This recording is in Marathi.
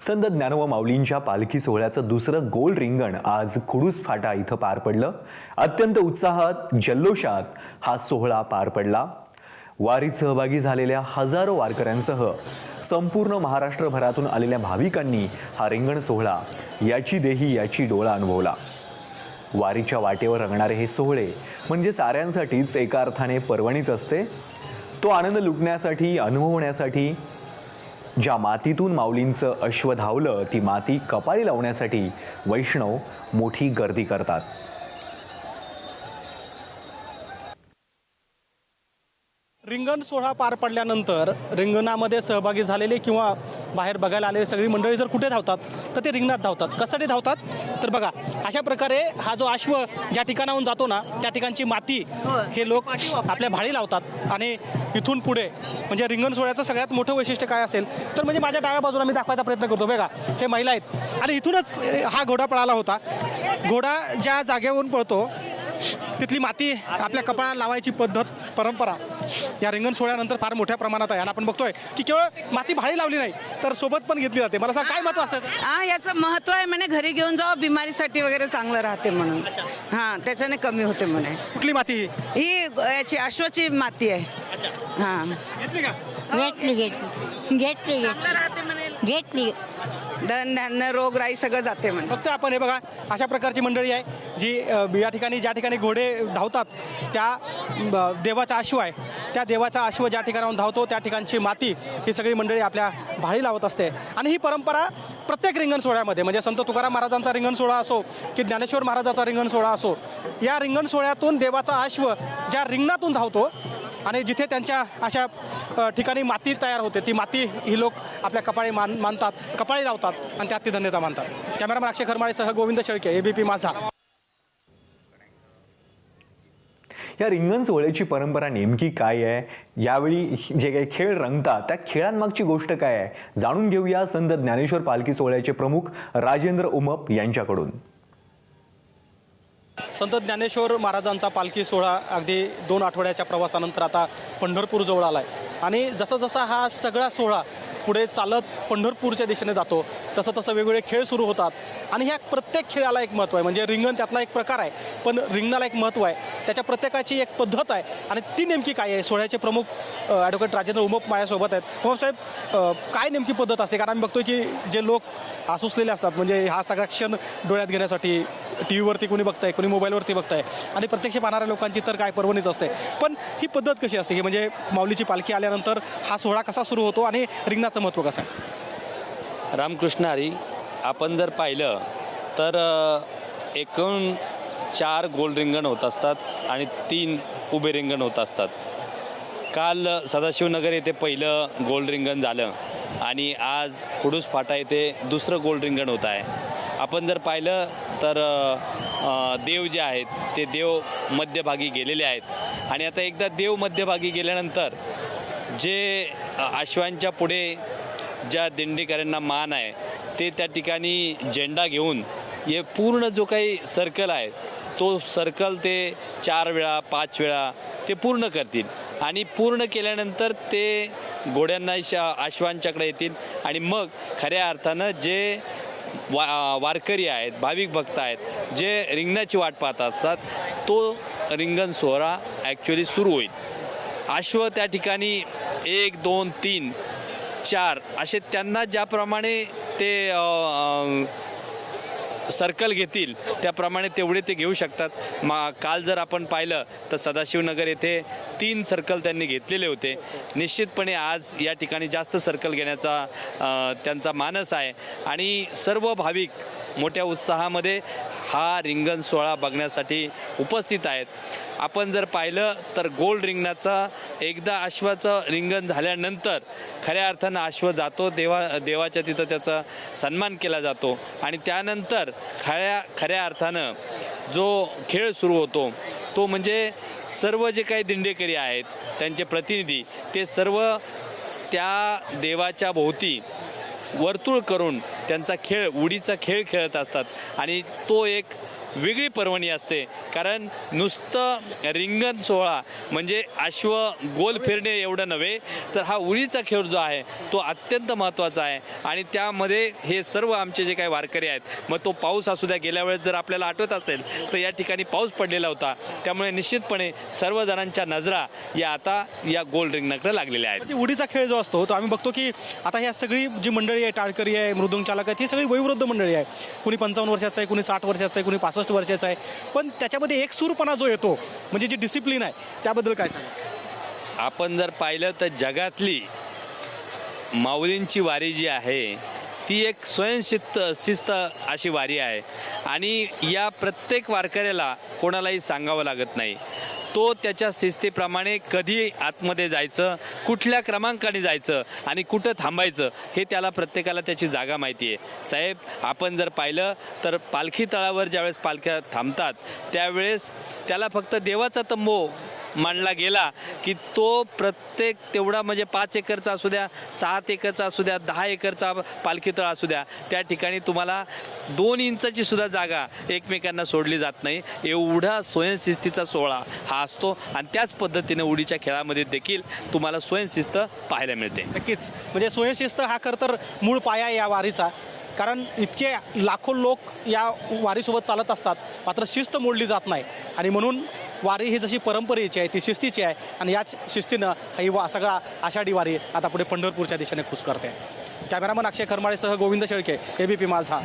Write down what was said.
संत ज्ञानोबा माऊलींच्या पालखी सोहळ्याचं दुसरं गोल रिंगण आज कुडूस फाटा इथं पार पडलं। अत्यंत उत्साहात जल्लोषात हा सोहळा पार पडला। वारीत सहभागी झालेल्या हजारो वारकऱ्यांसह संपूर्ण महाराष्ट्रभरातून आलेल्या भाविकांनी हा रिंगण सोहळा याची देही याची डोळा अनुभवला। वारीच्या वाटेवर रंगणारे हे सोहळे म्हणजे साऱ्यांसाठीच एका अर्थाने पर्वणीच असते। तो आनंद लुटण्यासाठी अनुभवण्यासाठी ज्या मातीतून माऊलींचं अश्व धावलं ती माती कपाळी लावण्यासाठी वैष्णव मोठी गर्दी करतात। रिंगण सोहळा पार पडल्यानंतर रिंगणामध्ये सहभागी झालेले किंवा बाहेर बघायला आलेली सगळी मंडळी जर कुठे धावतात तर ते रिंगणात धावतात। कशासाठी धावतात तर बघा, अशा प्रकारे हा जो अश्व ज्या ठिकाणाहून जातो ना त्या ठिकाणची माती हे लोक आपल्या भाळी लावतात आणि इथून पुढे म्हणजे रिंगण सोहळ्याचं सगळ्यात मोठं वैशिष्ट्य काय असेल तर म्हणजे माझ्या डाव्या बाजूला मी दाखवायचा प्रयत्न करतो। बघा, हे महिला आहेत आणि इथूनच हा घोडा पळाला होता। घोडा ज्या जागेवरून पळतो तिथली माती आपल्या कपाळाला लावायची पद्धत परंपरा या रिंगण सोहळ्यानंतर फार मोठ्या प्रमाणात आहे आणि आपण बघतोय की केवळ माती भाळी लावली नाही तर सोबत पण घेतली जाते। मला सांग काय महत्व असतं? याचं महत्व आहे म्हणे घरी घेऊन जावं, बिमारीसाठी वगैरे चांगलं राहते म्हणून। त्याच्याने कमी होते म्हणे। कुठली माती? ही याची अश्वाची माती आहे। घेतली का? घेतली राहते म्हणे, घेतली धन धान्य रोगराई सगळं जाते म्हणे। फक्त आपण हे बघा, अशा प्रकारची मंडळी आहे जी या ठिकाणी ज्या ठिकाणी घोडे धावतात त्या देवाचा अश्व आहे, त्या देवाचा अश्व ज्या ठिकाणाहून धावतो त्या ठिकाणची माती ही सगळी मंडळी आपल्या भाळी लावत असते। आणि ही परंपरा प्रत्येक रिंगण सोहळ्यामध्ये म्हणजे संत तुकाराम महाराजांचा रिंगण सोहळा असो की ज्ञानेश्वर महाराजांचा रिंगण सोहळा असो, या रिंगण सोहळ्यातून देवाचा अश्व ज्या रिंगणातून धावतो आणि जिथे त्यांच्या अशा ठिकाणी माती तयार होते ती माती ही लोक आपल्या कपाळी मानतात, कपाळी लावतात आणि त्यात ती धन्यता मानतात। कॅमेरामॅन अक्षय खरमाळेसह गोविंद शेळके, एबीपी माझा। या रिंगण सोहळ्याची परंपरा नेमकी काय आहे, यावेळी जे काही खेळ रंगतात त्या खेळांमागची गोष्ट काय आहे, जाणून घेऊया संत ज्ञानेश्वर पालखी सोहळ्याचे प्रमुख राजेंद्र उमप यांच्याकडून। संत ज्ञानेश्वर महाराजांचा पालखी सोहळा अगदी 2 आठवड्याच्या प्रवासानंतर आता पंढरपूर जवळ आला आहे आणि जसा जसा हा सगळा सोहळा पुढे चालत पंढरपूरच्या दिशेने जातो तसं तसं वेगवेगळे खेळ सुरू होतात आणि ह्या प्रत्येक खेळाला एक महत्त्व आहे। म्हणजे रिंगण त्यातला एक प्रकार आहे पण रिंगणाला एक महत्त्व आहे, त्याच्या प्रत्येकाची एक पद्धत आहे आणि ती नेमकी काय आहे। सोहळ्याचे प्रमुख ॲडव्होकेट राजेंद्र उमप माझ्यासोबत आहेत। उमप साहेब, काय नेमकी पद्धत असते? कारण आम्ही बघतोय की जे लोक आसुसलेले असतात म्हणजे हा सगळा क्षण डोळ्यात घेण्यासाठी टी व्हीवरती कोणी बघताय, कोणी मोबाईलवरती बघताय आणि प्रत्यक्ष पाहणाऱ्या लोकांची तर काय पर्वणीच असते। पण ही पद्धत कशी असते की म्हणजे माऊलीची पालखी आल्यानंतर हा सोहळा कसा सुरू होतो आणि रिंगणाचं महत्त्व कसं आहे? रामकृष्ण हरी, आपण जर पाहिलं तर एकूण 4 गोल रिंगण होत असतात आणि 3 उभे रिंगण होत असतात। काल सदाशिवनगर येथे पहिलं गोल रिंगण झालं आणि आज कुडूस फाटा येथे दुसरं गोल रिंगण होत आहे। आपण जर पाहिलं तर देव जे आहेत ते देव मध्यभागी गेलेले आहेत आणि आता एकदा देव मध्यभागी गेल्यानंतर जे अश्वांच्या पुढे ज्या दिंडीकऱ्यांना मान आहे ते त्या ठिकाणी झेंडा घेऊन हे पूर्ण जो काही सर्कल आहे तो सर्कल ते 4 वेळा 5 वेळा ते पूर्ण करतील आणि पूर्ण केल्यानंतर ते घोड्यांना अश्वांच्याकडे येतील आणि मग खऱ्या अर्थानं जे वारकरी आहेत, भाविक भक्त आहेत, जे रिंगणाची वाट पाहत असतात तो रिंगण सोहळा ॲक्च्युली सुरू होईल। अश्व त्या ठिकाणी 1 2 3 4 असे त्यांना ज्याप्रमाणे ते सर्कल घेतील त्याप्रमाणे तेवढे ते घेऊ शकतात। काल जर आपण पाहिलं तर सदाशिवनगर येथे 3 सर्कल त्यांनी घेतलेले होते। निश्चितपणे आज या ठिकाणी जास्त सर्कल घेण्याचा त्यांचा मानस आहे आणि सर्व भाविक मोठ्या उत्साहामध्ये हा रिंगण सोहळा बघण्यासाठी उपस्थित आहेत। आपण जर पाहिलं तर गोल रिंगणाचा एकदा अश्वाचं रिंगण झाल्यानंतर खऱ्या अर्थानं अश्व जातो देवाच्या तिथं त्याचा सन्मान केला जातो आणि त्यानंतर खऱ्या अर्थानं जो खेळ सुरू होतो तो म्हणजे सर्व जे काही दिंडेकरी आहेत त्यांचे प्रतिनिधी ते सर्व त्या देवाच्या भोवती वर्तुळ करून त्यांचा खेळ उडीचा खेळ खेळत असतात आणि तो एक वेगळी पर्वणी असते. कारण नुसतं रिंगण सोहळा म्हणजे अश्व गोल फिरणे एवढं नव्हे, तर हा उडीचा खेळ जो आहे तो अत्यंत महत्त्वाचा आहे. आणि त्यामध्ये हे सर्व आमचे जे काही वारकरी आहेत, मग तो पाऊस असू द्या, गेल्या वेळेस जर आपल्याला आठवत असेल तर या ठिकाणी पाऊस पडलेला होता, त्यामुळे निश्चितपणे सर्वजणांच्या नजरा या आता या गोल रिंगणाकडे लागलेल्या आहेत. ती उडीचा खेळ जो असतो तो आम्ही बघतो की आता ह्या सगळी जी मंडळी आहे, टाळकरी आहे, मृदुंग चालक आहेत, ही सगळी वयोवृद्ध मंडळी आहे. कुणी 55 वर्षाचं आहे, कुणी 60 वर्षाचं आहे, कुणी 65 वर्षाचं आहे. पण त्याच्यामध्ये एक सूरपणा जो येतो म्हणजे जी डिसिप्लिन आहे त्याबद्दल काय सांगा? आपण जर पाहिलं तर जगातली माऊलींची वारी जी आहे ती एक शिस्त अशी वारी आहे. आणि या प्रत्येक वारकऱ्याला कोणालाही सांगावं लागत नाही. तो त्याच्या शिस्तीप्रमाणे कधी आतमध्ये जायचं, कुठल्या क्रमांकाने जायचं आणि कुठं थांबायचं हे त्याला प्रत्येकाला त्याची जागा माहिती आहे. साहेब, आपण जर पाहिलं तर पालखी तळावर ज्यावेळेस पालख्या थांबतात त्यावेळेस त्याला फक्त देवाचा तंबू मांडला गेला की तो प्रत्येक तेवढा म्हणजे 5 एकरचा असू द्या, 7 एकरचा असू द्या, 10 एकरचा पालखी तळ असू द्या, त्या ठिकाणी तुम्हाला 2 इंचाची सुद्धा जागा एकमेकांना सोडली जात नाही. एवढा स्वयंशिस्तीचा सोहळा हा असतो. आणि त्याच पद्धतीने उडीच्या खेळामध्ये देखील तुम्हाला स्वयंशिस्त पाहायला मिळते. नक्कीच, म्हणजे स्वयंशिस्त हा खरं तर मूळ पाया आहे या वारीचा. कारण इतके लाखो लोक या वारीसोबत चालत असतात, मात्र शिस्त मोडली जात नाही. आणि म्हणून वारी ही जशी परंपरेची आहे ती शिस्तीची आहे. आणि याच शिस्तीनं ही सगळा आषाढी वारी आता पुढे पंढरपूरच्या दिशेने कूच करते. कॅमेरामन अक्षय खरमाळेसह गोविंद शेळके, ABP माझा.